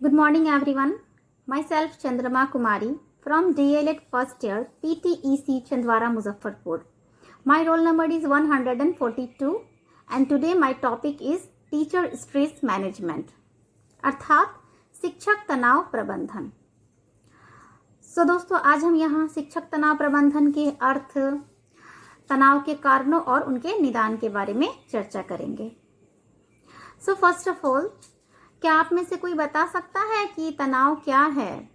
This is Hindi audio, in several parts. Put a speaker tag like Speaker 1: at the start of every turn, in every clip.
Speaker 1: Good morning everyone. Myself Chandrama Kumari from DLED first year PTEC Chandwara Muzaffarpur. My roll number is 142 and today my topic is teacher stress management अर्थात शिक्षक तनाव प्रबंधन। दोस्तों आज हम यहाँ शिक्षक तनाव प्रबंधन के अर्थ, तनाव के कारणों और उनके निदान के बारे में चर्चा करेंगे। फर्स्ट ऑफ ऑल, क्या आप में से कोई बता सकता है कि तनाव क्या है?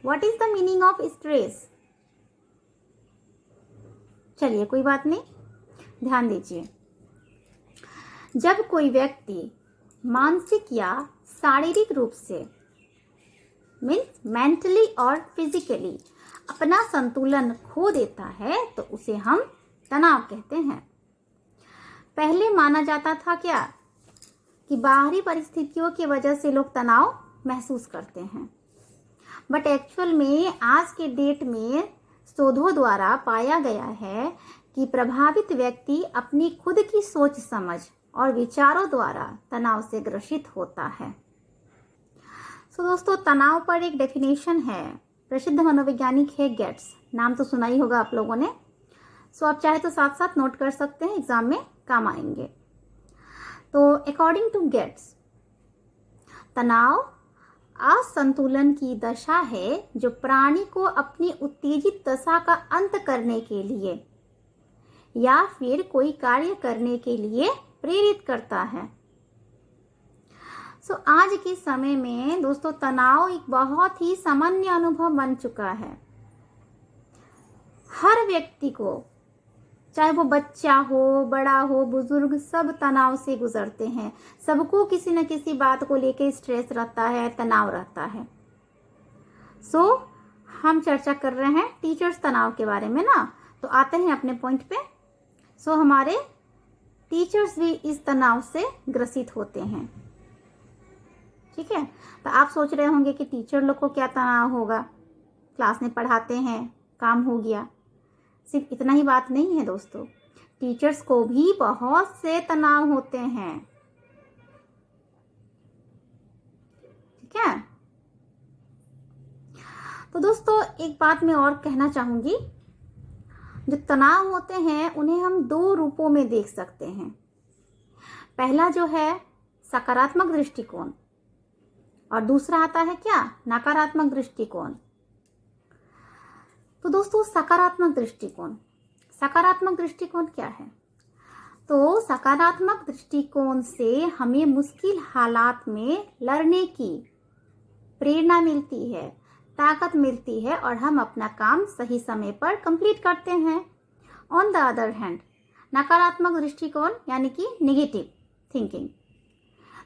Speaker 1: What is the meaning of stress? चलिए कोई बात नहीं, ध्यान दीजिए। जब कोई व्यक्ति मानसिक या शारीरिक रूप से मीन्स मेंटली और फिजिकली अपना संतुलन खो देता है तो उसे हम तनाव कहते हैं। पहले माना जाता था क्या कि बाहरी परिस्थितियों की वजह से लोग तनाव महसूस करते हैं, बट एक्चुअल में आज के डेट में शोधों द्वारा पाया गया है कि प्रभावित व्यक्ति अपनी खुद की सोच समझ और विचारों द्वारा तनाव से ग्रसित होता है। दोस्तों, तनाव पर एक डेफिनेशन है, प्रसिद्ध मनोवैज्ञानिक है गेट्स, नाम तो सुना ही होगा आप लोगों ने। आप चाहे तो साथ साथ नोट कर सकते हैं, एग्जाम में काम आएंगे। तो अकॉर्डिंग टू गेट्स, तनाव असंतुलन की दशा है जो प्राणी को अपनी उत्तेजित दशा का अंत करने के लिए या फिर कोई कार्य करने के लिए प्रेरित करता है। आज के समय में दोस्तों तनाव एक बहुत ही सामान्य अनुभव बन चुका है। हर व्यक्ति को, चाहे वो बच्चा हो, बड़ा हो, बुजुर्ग, सब तनाव से गुजरते हैं। सबको किसी न किसी बात को लेकर स्ट्रेस रहता है, तनाव रहता है। हम चर्चा कर रहे हैं टीचर्स तनाव के बारे में ना, तो आते हैं अपने पॉइंट पे। हमारे टीचर्स भी इस तनाव से ग्रसित होते हैं। ठीक है, तो आप सोच रहे होंगे कि टीचर लोग को क्या तनाव होगा, क्लास में पढ़ाते हैं, काम हो गया। सिर्फ इतना ही बात नहीं है दोस्तों, टीचर्स को भी बहुत से तनाव होते हैं। ठीक है, तो दोस्तों एक बात मैं और कहना चाहूंगी, जो तनाव होते हैं उन्हें हम दो रूपों में देख सकते हैं। पहला जो है सकारात्मक दृष्टिकोण और दूसरा आता है क्या, नकारात्मक दृष्टिकोण। तो दोस्तों सकारात्मक दृष्टिकोण, सकारात्मक दृष्टिकोण क्या है? तो सकारात्मक दृष्टिकोण से हमें मुश्किल हालात में लड़ने की प्रेरणा मिलती है, ताकत मिलती है और हम अपना काम सही समय पर कंप्लीट करते हैं। ऑन द अदर हैंड, नकारात्मक दृष्टिकोण यानी कि नेगेटिव थिंकिंग।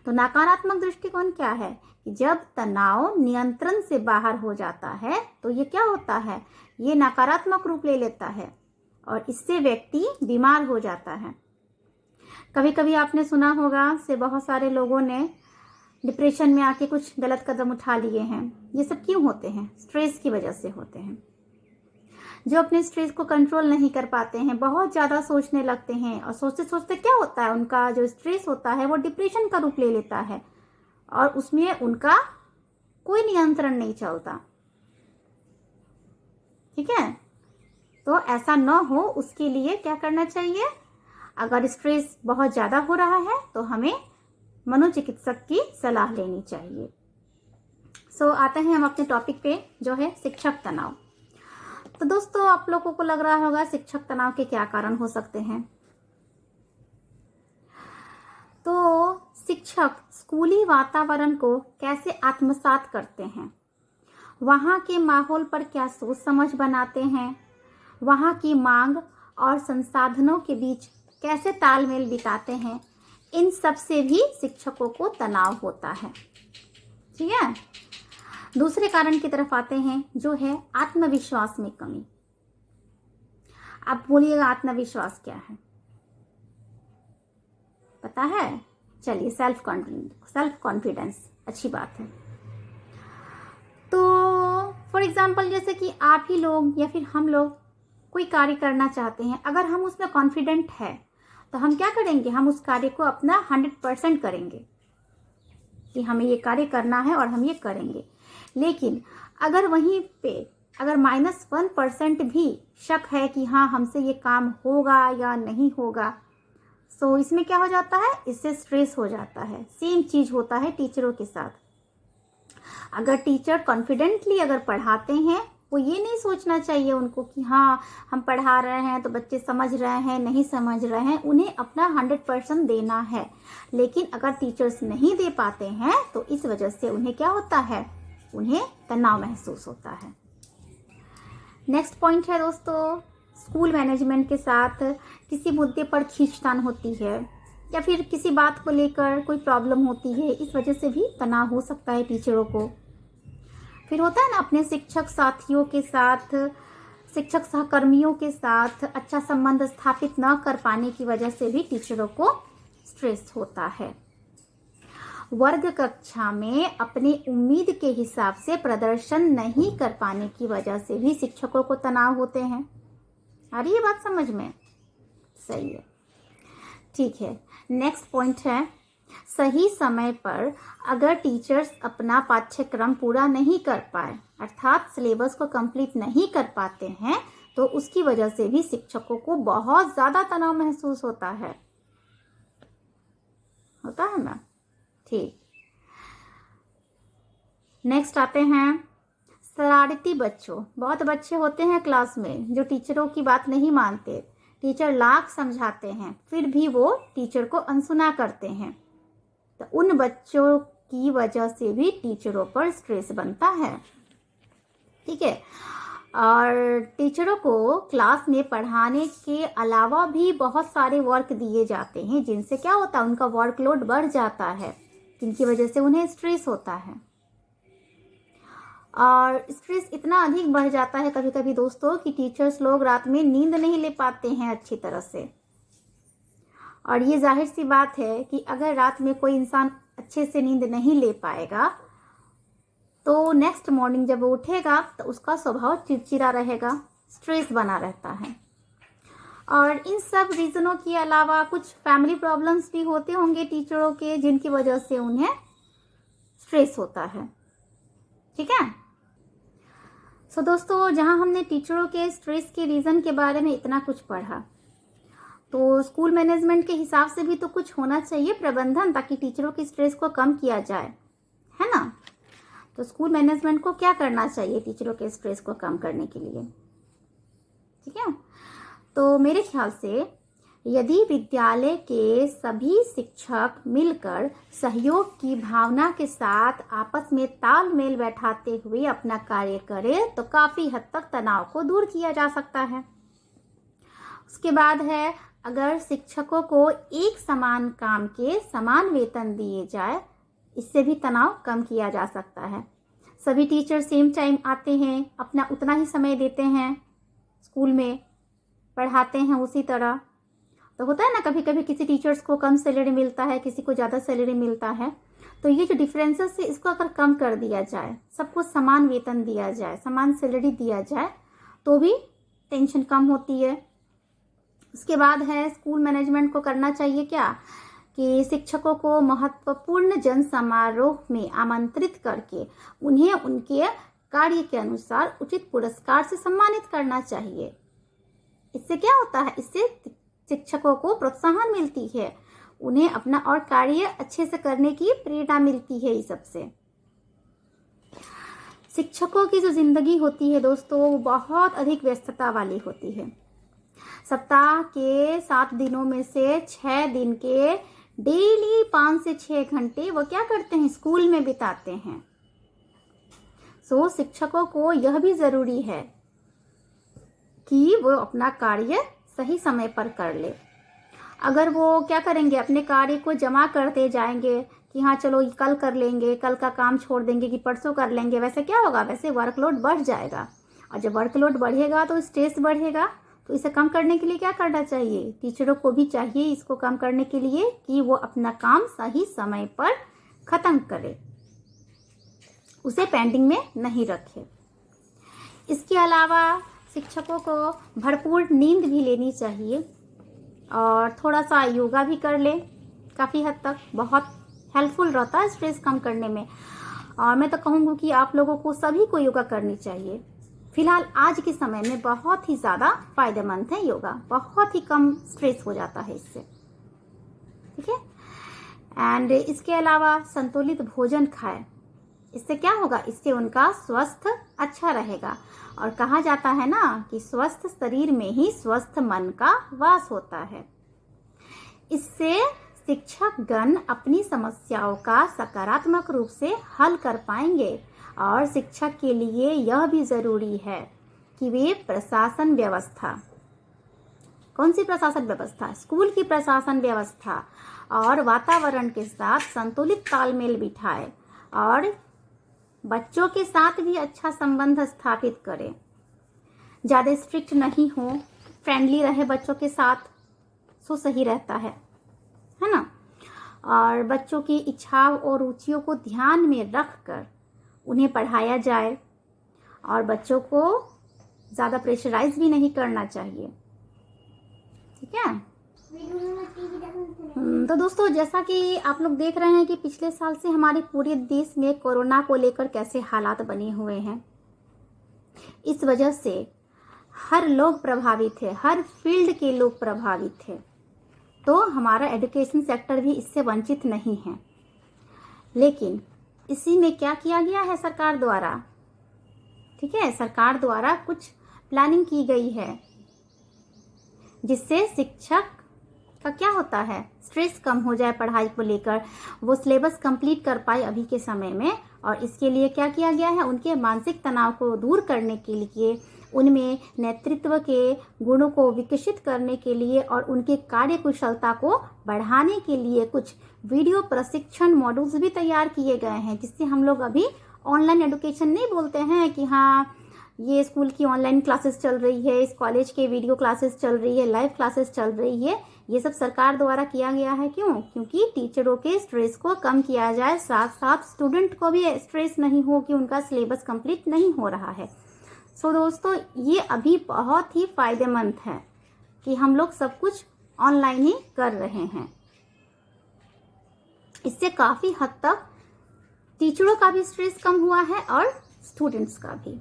Speaker 1: तो नकारात्मक दृष्टिकोण क्या है कि जब तनाव नियंत्रण से बाहर हो जाता है तो ये क्या होता है, ये नकारात्मक रूप ले लेता है और इससे व्यक्ति बीमार हो जाता है। कभी कभी आपने सुना होगा से बहुत सारे लोगों ने डिप्रेशन में आके कुछ गलत कदम उठा लिए हैं। ये सब क्यों होते हैं? स्ट्रेस की वजह से होते हैं। जो अपने स्ट्रेस को कंट्रोल नहीं कर पाते हैं, बहुत ज़्यादा सोचने लगते हैं और सोचते सोचते क्या होता है, उनका जो स्ट्रेस होता है वो डिप्रेशन का रूप ले लेता है और उसमें उनका कोई नियंत्रण नहीं चलता। ठीक है, तो ऐसा न हो उसके लिए क्या करना चाहिए? अगर स्ट्रेस बहुत ज़्यादा हो रहा है तो हमें मनोचिकित्सक की सलाह लेनी चाहिए। आते हैं हम अपने टॉपिक पे जो है शिक्षक तनाव। तो दोस्तों आप लोगों को लग रहा होगा शिक्षक तनाव के क्या कारण हो सकते हैं। तो शिक्षक स्कूली वातावरण को कैसे आत्मसात करते हैं, वहाँ के माहौल पर क्या सोच समझ बनाते हैं, वहाँ की मांग और संसाधनों के बीच कैसे तालमेल बिताते हैं, इन सब से भी शिक्षकों को तनाव होता है। ठीक है, दूसरे कारण की तरफ आते हैं जो है आत्मविश्वास में कमी। आप बोलिएगा आत्मविश्वास क्या है, पता है? चलिए सेल्फ कॉन्फिडेंस, अच्छी बात है। तो फॉर एग्जाम्पल जैसे कि आप ही लोग या फिर हम लोग कोई कार्य करना चाहते हैं, अगर हम उसमें कॉन्फिडेंट है तो हम क्या करेंगे, हम उस कार्य को अपना 100% करेंगे। कि हमें ये कार्य करना है और हम ये करेंगे। लेकिन अगर वहीं पे अगर -1% भी शक है कि हाँ हमसे ये काम होगा या नहीं होगा, सो इसमें क्या हो जाता है, इससे स्ट्रेस हो जाता है। सेम चीज़ होता है टीचरों के साथ। अगर टीचर कॉन्फिडेंटली अगर पढ़ाते हैं, वो ये नहीं सोचना चाहिए उनको कि हाँ हम पढ़ा रहे हैं तो बच्चे समझ रहे हैं नहीं समझ रहे हैं, उन्हें अपना 100% देना है। लेकिन अगर टीचर्स नहीं दे पाते हैं तो इस वजह से उन्हें क्या होता है, उन्हें तनाव महसूस होता है। नेक्स्ट पॉइंट है दोस्तों, स्कूल मैनेजमेंट के साथ किसी मुद्दे पर खींचतान होती है या फिर किसी बात को लेकर कोई प्रॉब्लम होती है, इस वजह से भी तनाव हो सकता है टीचरों को। फिर होता है ना, अपने शिक्षक साथियों के साथ, शिक्षक सहकर्मियों के साथ अच्छा संबंध स्थापित न कर पाने की वजह से भी टीचरों को स्ट्रेस होता है। वर्ग कक्षा में अपनी उम्मीद के हिसाब से प्रदर्शन नहीं कर पाने की वजह से भी शिक्षकों को तनाव होते हैं। आ रही है बात समझ में? सही है, ठीक है। नेक्स्ट पॉइंट है, सही समय पर अगर टीचर्स अपना पाठ्यक्रम पूरा नहीं कर पाए, अर्थात सिलेबस को कंप्लीट नहीं कर पाते हैं, तो उसकी वजह से भी शिक्षकों को बहुत ज़्यादा तनाव महसूस होता है ना? ठीक। नेक्स्ट आते हैं शरारती बच्चों। बहुत बच्चे होते हैं क्लास में जो टीचरों की बात नहीं मानते, टीचर लाख समझाते हैं फिर भी वो टीचर को अनसुना करते हैं, तो उन बच्चों की वजह से भी टीचरों पर स्ट्रेस बनता है। ठीक है। और टीचरों को क्लास में पढ़ाने के अलावा भी बहुत सारे वर्क दिए जाते हैं, जिनसे क्या होता है, उनका वर्कलोड बढ़ जाता है, जिनकी वजह से उन्हें स्ट्रेस होता है। और स्ट्रेस इतना अधिक बढ़ जाता है कभी कभी दोस्तों कि टीचर्स लोग रात में नींद नहीं ले पाते हैं अच्छी तरह से। और ये जाहिर सी बात है कि अगर रात में कोई इंसान अच्छे से नींद नहीं ले पाएगा तो नेक्स्ट मॉर्निंग जब वो उठेगा तो उसका स्वभाव चिड़चिड़ा रहेगा, स्ट्रेस बना रहता है। और इन सब रीज़नों के अलावा कुछ फैमिली प्रॉब्लम्स भी होते होंगे टीचरों के, जिनकी वजह से उन्हें स्ट्रेस होता है। ठीक है। सो दोस्तों, जहां हमने टीचरों के स्ट्रेस के रीज़न के बारे में इतना कुछ पढ़ा, तो स्कूल मैनेजमेंट के हिसाब से भी तो कुछ होना चाहिए प्रबंधन, ताकि टीचरों की स्ट्रेस को कम किया जाए, है ना? तो स्कूल मैनेजमेंट को क्या करना चाहिए टीचरों के स्ट्रेस को कम करने के लिए? ठीक है। तो मेरे ख्याल से यदि विद्यालय के सभी शिक्षक मिलकर सहयोग की भावना के साथ आपस में तालमेल बैठाते हुए अपना कार्य करें तो काफ़ी हद तक तनाव को दूर किया जा सकता है। उसके बाद है, अगर शिक्षकों को एक समान काम के समान वेतन दिए जाए, इससे भी तनाव कम किया जा सकता है। सभी टीचर सेम टाइम आते हैं, अपना उतना ही समय देते हैं, स्कूल में पढ़ाते हैं उसी तरह। तो होता है ना, कभी कभी किसी टीचर्स को कम सैलरी मिलता है, किसी को ज़्यादा सैलरी मिलता है, तो ये जो डिफरेंसेस है इसको अगर कम कर दिया जाए, सबको समान वेतन दिया जाए, समान सैलरी दिया जाए, तो भी टेंशन कम होती है। उसके बाद है, स्कूल मैनेजमेंट को करना चाहिए क्या कि शिक्षकों को महत्वपूर्ण जन समारोह में आमंत्रित करके उन्हें उनके कार्य के अनुसार उचित पुरस्कार से सम्मानित करना चाहिए। इससे क्या होता है, इससे शिक्षकों को प्रोत्साहन मिलती है, उन्हें अपना और कार्य अच्छे से करने की प्रेरणा मिलती है। इस सबसे शिक्षकों की जो जिंदगी होती है दोस्तों, वो बहुत अधिक व्यस्तता वाली होती है। सप्ताह के 7 दिनों में से 6 दिन के डेली 5 से 6 घंटे वो क्या करते हैं, स्कूल में बिताते हैं। सो शिक्षकों को यह भी जरूरी है कि वो अपना कार्य सही समय पर कर ले। अगर वो क्या करेंगे, अपने कार्य को जमा करते जाएंगे कि हाँ चलो कल कर लेंगे, कल का काम छोड़ देंगे कि परसों कर लेंगे, वैसे क्या होगा, वैसे वर्कलोड बढ़ जाएगा। और जब वर्कलोड बढ़ेगा तो स्ट्रेस बढ़ेगा। तो इसे कम करने के लिए क्या करना चाहिए, टीचरों को भी चाहिए इसको कम करने के लिए कि वो अपना काम सही समय पर ख़त्म करे, उसे पेंडिंग में नहीं रखे। इसके अलावा शिक्षकों को भरपूर नींद भी लेनी चाहिए और थोड़ा सा योगा भी कर ले, काफ़ी हद तक बहुत हेल्पफुल रहता है स्ट्रेस कम करने में। और मैं तो कहूँगी कि आप लोगों को सभी को योगा करनी चाहिए। फिलहाल आज के समय में बहुत ही ज़्यादा फायदेमंद है योगा, बहुत ही कम स्ट्रेस हो जाता है इससे, ठीक है। एंड इसके अलावा संतुलित भोजन खाएं, इससे क्या होगा, इससे उनका स्वास्थ्य अच्छा रहेगा। और कहा जाता है ना कि स्वस्थ शरीर में ही स्वस्थ मन का वास होता है। इससे शिक्षक गण अपनी समस्याओं का सकारात्मक रूप से हल कर पाएंगे। और शिक्षक के लिए यह भी जरूरी है कि वे प्रशासन व्यवस्था, कौन सी प्रशासन व्यवस्था, स्कूल की प्रशासन व्यवस्था और वातावरण के साथ संतुलित तालमेल बिठाए और बच्चों के साथ भी अच्छा संबंध स्थापित करें। ज़्यादा स्ट्रिक्ट नहीं हो, फ्रेंडली रहे बच्चों के साथ, सो सही रहता है ना। और बच्चों की इच्छाओं और रुचियों को ध्यान में रखकर उन्हें पढ़ाया जाए और बच्चों को ज़्यादा प्रेशराइज भी नहीं करना चाहिए, ठीक है। तो दोस्तों, जैसा कि आप लोग देख रहे हैं कि पिछले साल से हमारे पूरे देश में कोरोना को लेकर कैसे हालात बने हुए हैं। इस वजह से हर लोग प्रभावित है, हर फील्ड के लोग प्रभावित है। तो हमारा एजुकेशन सेक्टर भी इससे वंचित नहीं है। लेकिन इसी में क्या किया गया है सरकार द्वारा, ठीक है, सरकार द्वारा कुछ प्लानिंग की गई है जिससे शिक्षक का क्या होता है, स्ट्रेस कम हो जाए पढ़ाई को लेकर, वो सिलेबस कंप्लीट कर पाए अभी के समय में। और इसके लिए क्या किया गया है, उनके मानसिक तनाव को दूर करने के लिए, उनमें नेतृत्व के गुणों को विकसित करने के लिए और उनके कार्य कुशलता को बढ़ाने के लिए कुछ वीडियो प्रशिक्षण मॉड्यूल्स भी तैयार किए गए हैं, जिससे हम लोग अभी ऑनलाइन एजुकेशन नहीं बोलते हैं कि हाँ ये स्कूल की ऑनलाइन क्लासेस चल रही है, इस कॉलेज के वीडियो क्लासेस चल रही है, लाइव क्लासेस चल रही है। ये सब सरकार द्वारा किया गया है। क्यों? क्योंकि टीचरों के स्ट्रेस को कम किया जाए, साथ साथ स्टूडेंट को भी स्ट्रेस नहीं हो कि उनका सिलेबस कंप्लीट नहीं हो रहा है। सो दोस्तों, ये अभी बहुत ही फायदेमंद है कि हम लोग सब कुछ ऑनलाइन ही कर रहे हैं। इससे काफ़ी हद तक टीचरों का भी स्ट्रेस कम हुआ है और स्टूडेंट्स का भी।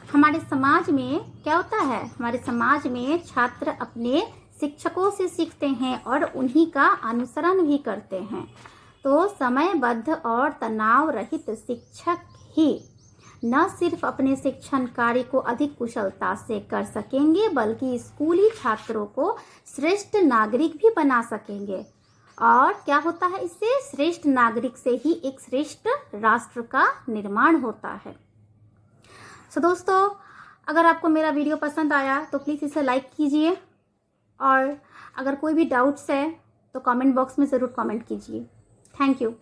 Speaker 1: हमारे समाज में क्या होता है, हमारे समाज में छात्र अपने शिक्षकों से सीखते हैं और उन्हीं का अनुसरण भी करते हैं। तो समयबद्ध और तनाव रहित शिक्षक ही न सिर्फ अपने शिक्षण कार्य को अधिक कुशलता से कर सकेंगे, बल्कि स्कूली छात्रों को श्रेष्ठ नागरिक भी बना सकेंगे। और क्या होता है, इससे श्रेष्ठ नागरिक से ही एक श्रेष्ठ राष्ट्र का निर्माण होता है। दोस्तों, अगर आपको मेरा वीडियो पसंद आया तो प्लीज़ इसे लाइक कीजिए और अगर कोई भी डाउट्स है तो कमेंट बॉक्स में ज़रूर कमेंट कीजिए। Thank you.